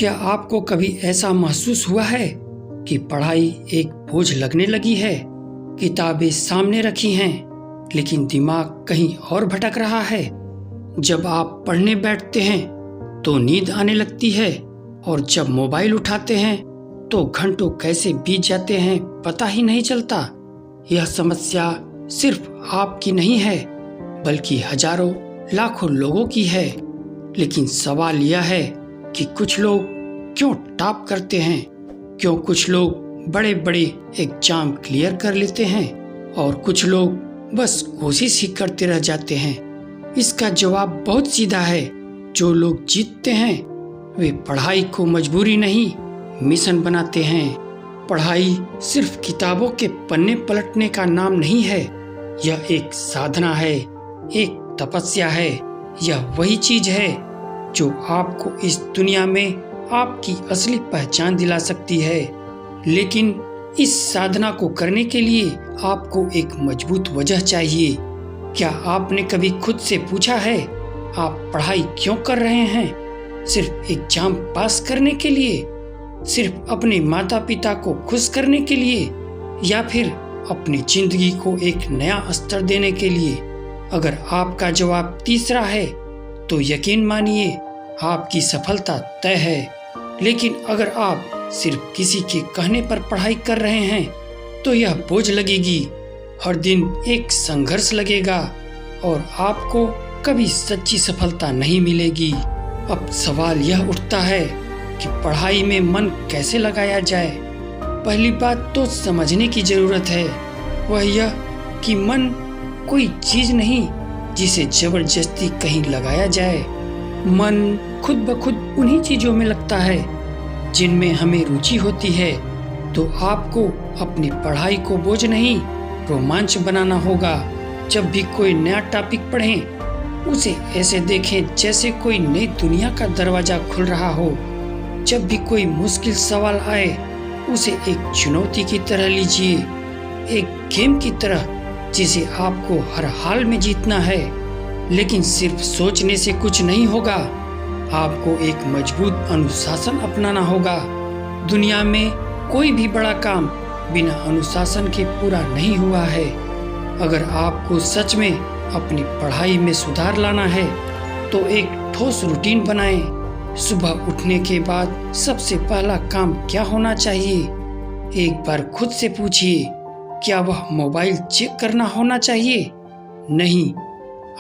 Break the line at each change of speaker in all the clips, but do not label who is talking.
क्या आपको कभी ऐसा महसूस हुआ है कि पढ़ाई एक बोझ लगने लगी है? किताबें सामने रखी हैं, लेकिन दिमाग कहीं और भटक रहा है। जब आप पढ़ने बैठते हैं तो नींद आने लगती है, और जब मोबाइल उठाते हैं तो घंटों कैसे बीत जाते हैं पता ही नहीं चलता। यह समस्या सिर्फ आपकी नहीं है, बल्कि हजारों लाखों लोगों की है। लेकिन सवाल यह है कि कुछ लोग क्यों टॉप करते हैं, क्यों कुछ लोग बड़े बड़े एग्जाम क्लियर कर लेते हैं और कुछ लोग बस कोशिश ही करते रह जाते हैं। इसका जवाब बहुत सीधा है। जो लोग जीतते हैं वे पढ़ाई को मजबूरी नहीं, मिशन बनाते हैं। पढ़ाई सिर्फ किताबों के पन्ने पलटने का नाम नहीं है, यह एक साधना है, एक तपस्या है। यह वही चीज है जो आपको इस दुनिया में आपकी असली पहचान दिला सकती है। लेकिन इस साधना को करने के लिए आपको एक मजबूत वजह चाहिए। क्या आपने कभी खुद से पूछा है, आप पढ़ाई क्यों कर रहे हैं? सिर्फ एग्जाम पास करने के लिए, सिर्फ अपने माता पिता को खुश करने के लिए, या फिर अपनी जिंदगी को एक नया स्तर देने के लिए? अगर आपका जवाब तीसरा है तो यकीन मानिए आपकी सफलता तय है। लेकिन अगर आप सिर्फ किसी के कहने पर पढ़ाई कर रहे हैं तो यह बोझ लगेगी, हर दिन एक संघर्ष लगेगा और आपको कभी सच्ची सफलता नहीं मिलेगी। अब सवाल यह उठता है कि पढ़ाई में मन कैसे लगाया जाए। पहली बात तो समझने की जरूरत है, वह यह कि मन कोई चीज नहीं जिसे जबरदस्ती कहीं लगाया जाए। मन खुद ब खुद उन्हीं चीजों में लगता है जिनमें हमें रुचि होती है। तो आपको अपनी पढ़ाई को बोझ नहीं, रोमांच बनाना होगा। जब भी कोई नया टॉपिक पढ़ें, उसे ऐसे देखें जैसे कोई नई दुनिया का दरवाजा खुल रहा हो। जब भी कोई मुश्किल सवाल आए, उसे एक चुनौती की तरह लीजिए, एक गेम की तरह जिसे आपको हर हाल में जीतना है। लेकिन सिर्फ सोचने से कुछ नहीं होगा, आपको एक मजबूत अनुशासन अपनाना होगा। दुनिया में कोई भी बड़ा काम बिना अनुशासन के पूरा नहीं हुआ है। अगर आपको सच में अपनी पढ़ाई में सुधार लाना है तो एक ठोस रूटीन बनाएं। सुबह उठने के बाद सबसे पहला काम क्या होना चाहिए? एक बार खुद से पूछिए, क्या वह मोबाइल चेक करना होना चाहिए? नहीं,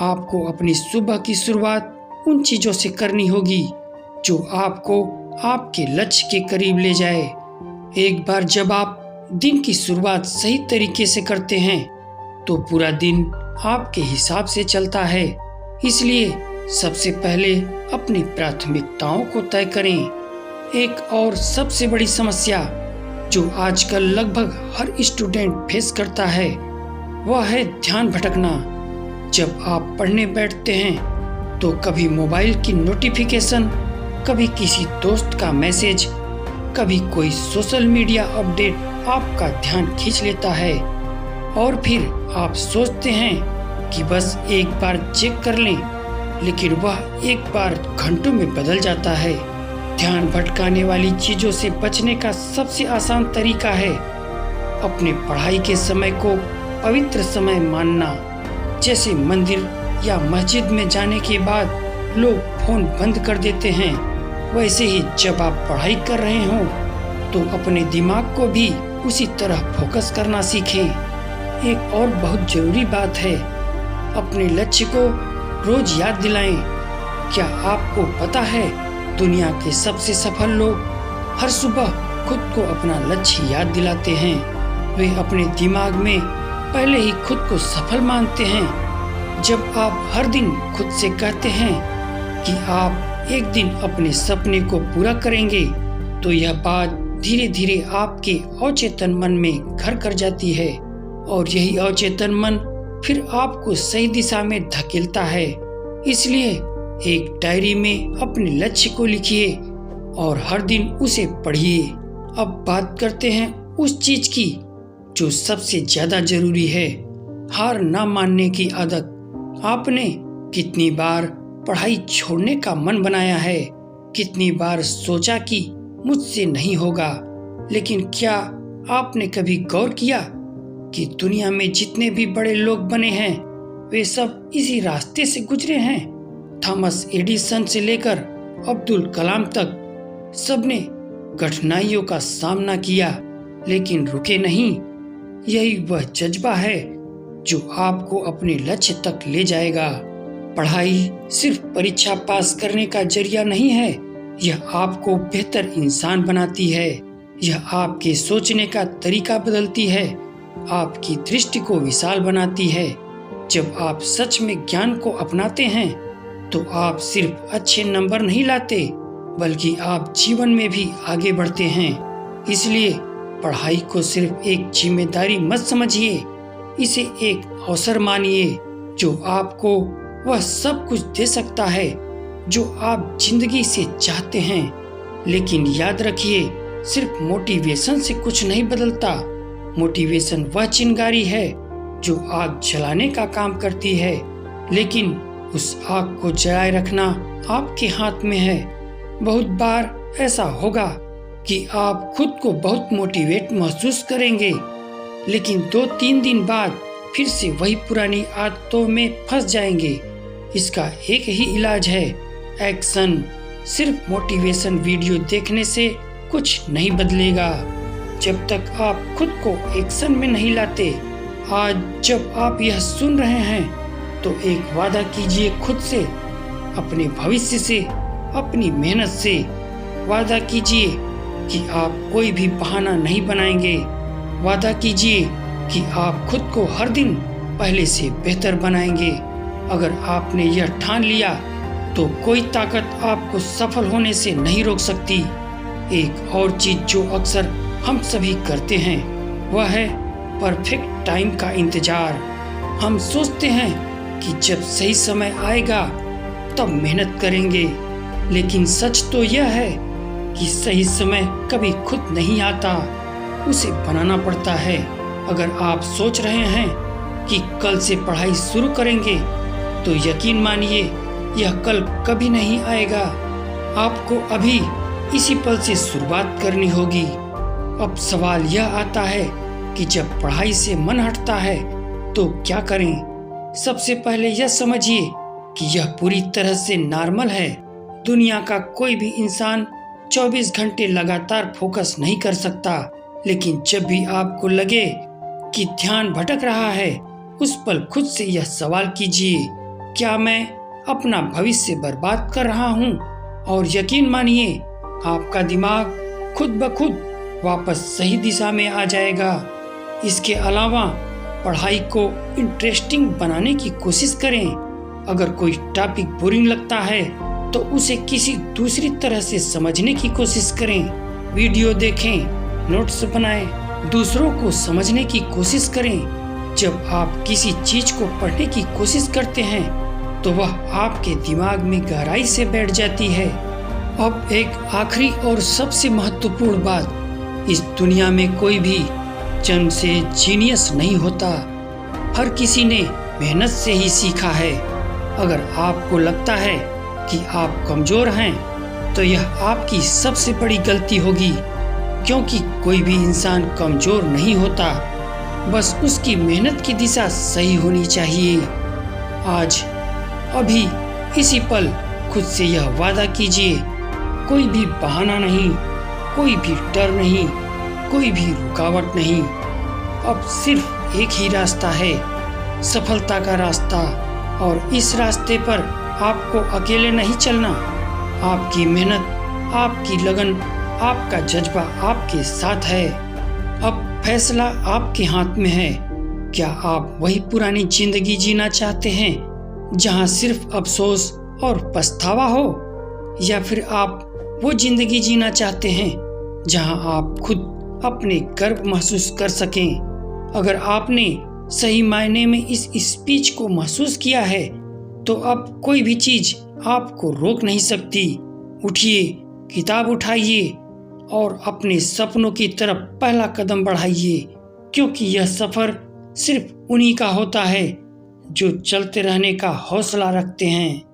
आपको अपनी सुबह की शुरुआत उन चीजों से करनी होगी जो आपको आपके लक्ष्य के करीब ले जाए। एक बार जब आप दिन की शुरुआत सही तरीके से करते हैं तो पूरा दिन आपके हिसाब से चलता है। इसलिए सबसे पहले अपनी प्राथमिकताओं को तय करें। एक और सबसे बड़ी समस्या जो आजकल लगभग हर स्टूडेंट फेस करता है, वह है ध्यान भटकना। जब आप पढ़ने बैठते हैं तो कभी मोबाइल की नोटिफिकेशन, कभी किसी दोस्त का मैसेज, कभी कोई सोशल मीडिया अपडेट आपका ध्यान खींच लेता है, और फिर आप सोचते हैं कि बस एक बार चेक कर लें, लेकिन वह एक बार घंटों में बदल जाता है। ध्यान भटकाने वाली चीजों से बचने का सबसे आसान तरीका है अपने पढ़ाई के समय को पवित्र समय मानना। जैसे मंदिर या मस्जिद में जाने के बाद लोग फोन बंद कर देते हैं, वैसे ही जब आप पढ़ाई कर रहे हो तो अपने दिमाग को भी उसी तरह फोकस करना सीखें। एक और बहुत जरूरी बात है, अपने लक्ष्य को रोज याद दिलाएं। क्या आपको पता है, दुनिया के सबसे सफल लोग हर सुबह खुद को अपना लक्ष्य याद दिलाते हैं। वे अपने दिमाग में पहले ही खुद को सफल मानते हैं। जब आप हर दिन खुद से कहते हैं कि आप एक दिन अपने सपने को पूरा करेंगे, तो यह बात धीरे धीरे आपके अवचेतन मन में घर कर जाती है, और यही अवचेतन मन फिर आपको सही दिशा में धकेलता है। इसलिए एक डायरी में अपने लक्ष्य को लिखिए और हर दिन उसे पढ़िए। अब बात करते हैं उस चीज की जो सबसे ज्यादा जरूरी है, हार ना मानने की आदत। आपने कितनी बार पढ़ाई छोड़ने का मन बनाया है, कितनी बार सोचा कि मुझसे नहीं होगा, लेकिन क्या आपने कभी गौर किया कि दुनिया में जितने भी बड़े लोग बने हैं वे सब इसी रास्ते से गुजरे हैं। थॉमस एडिसन से लेकर अब्दुल कलाम तक सबने कठिनाइयों का सामना किया लेकिन रुके नहीं। यही वह जज्बा है जो आपको अपने लक्ष्य तक ले जाएगा। पढ़ाई सिर्फ परीक्षा पास करने का जरिया नहीं है, यह आपको बेहतर इंसान बनाती है। यह आपके सोचने का तरीका बदलती है, आपकी दृष्टि को विशाल बनाती है। जब आप सच में ज्ञान को अपनाते हैं तो आप सिर्फ अच्छे नंबर नहीं लाते बल्कि आप जीवन में भी आगे बढ़ते हैं। इसलिए पढ़ाई को सिर्फ एक जिम्मेदारी मत समझिए, इसे एक अवसर मानिए जो आपको वह सब कुछ दे सकता है जो आप जिंदगी से चाहते हैं। लेकिन याद रखिए, सिर्फ मोटिवेशन से कुछ नहीं बदलता। मोटिवेशन वह चिंगारी है जो आग जलाने का काम करती है, लेकिन उस आग को जलाए रखना आपके हाथ में है। बहुत बार ऐसा होगा कि आप खुद को बहुत मोटिवेट महसूस करेंगे, लेकिन 2-3 दिन बाद फिर से वही पुरानी आदतों में फंस जाएंगे। इसका एक ही इलाज है, एक्शन। सिर्फ मोटिवेशन वीडियो देखने से कुछ नहीं बदलेगा जब तक आप खुद को एक्शन में नहीं लाते। आज जब आप यह सुन रहे हैं तो एक वादा कीजिए खुद से, अपने भविष्य से, अपनी मेहनत से। वादा कीजिए कि आप कोई भी बहाना नहीं बनाएंगे। वादा कीजिए कि आप खुद को हर दिन पहले से बेहतर बनाएंगे। अगर आपने यह ठान लिया तो कोई ताकत आपको सफल होने से नहीं रोक सकती। एक और चीज जो अक्सर हम सभी करते हैं वह है परफेक्ट टाइम का इंतजार। हम सोचते हैं कि जब सही समय आएगा तब मेहनत करेंगे, लेकिन सच तो यह है कि सही समय कभी खुद नहीं आता, उसे बनाना पड़ता है। अगर आप सोच रहे हैं कि कल से पढ़ाई शुरू करेंगे तो यकीन मानिए यह कल कभी नहीं आएगा। आपको अभी इसी पल से शुरुआत करनी होगी। अब सवाल यह आता है कि जब पढ़ाई से मन हटता है तो क्या करें। सबसे पहले यह समझिए कि यह पूरी तरह से नॉर्मल है। दुनिया का कोई भी इंसान 24 घंटे लगातार फोकस नहीं कर सकता, लेकिन जब भी आपको लगे कि ध्यान भटक रहा है उस पल खुद से यह सवाल कीजिए, क्या मैं अपना भविष्य बर्बाद कर रहा हूँ? और यकीन मानिए आपका दिमाग खुद ब खुद वापस सही दिशा में आ जाएगा। इसके अलावा पढ़ाई को इंटरेस्टिंग बनाने की कोशिश करें। अगर कोई टॉपिक बोरिंग लगता है तो उसे किसी दूसरी तरह से समझने की कोशिश करें। वीडियो देखें, नोट्स बनाएं, दूसरों को समझने की कोशिश करें। जब आप किसी चीज को पढ़ने की कोशिश करते हैं तो वह आपके दिमाग में गहराई से बैठ जाती है। अब एक आखिरी और सबसे महत्वपूर्ण बात, इस दुनिया में कोई भी जन्म से जीनियस नहीं होता। हर किसी ने मेहनत से ही सीखा है। अगर आपको लगता है कि आप कमजोर हैं तो यह आपकी सबसे बड़ी गलती होगी, क्योंकि कोई भी इंसान कमजोर नहीं होता, बस उसकी मेहनत की दिशा सही होनी चाहिए। आज अभी इसी पल खुद से यह वादा कीजिए, कोई भी बहाना नहीं, कोई भी डर नहीं, कोई भी रुकावट नहीं। अब सिर्फ एक ही रास्ता है, सफलता का रास्ता, और इस रास्ते पर आपको अकेले नहीं चलना। आपकी मेहनत, आपकी लगन, आपका जज्बा आपके साथ है। अब फैसला आपके हाथ में है। क्या आप वही पुरानी जिंदगी जीना चाहते हैं जहां सिर्फ अफसोस और पछतावा हो, या फिर आप वो जिंदगी जीना चाहते हैं जहां आप खुद अपने गर्व महसूस कर सकें? अगर आपने सही मायने में इस स्पीच को महसूस किया है तो अब कोई भी चीज आपको रोक नहीं सकती। उठिए, किताब उठाइए और अपने सपनों की तरफ पहला कदम बढ़ाइए, क्योंकि यह सफर सिर्फ उन्हीं का होता है जो चलते रहने का हौसला रखते हैं।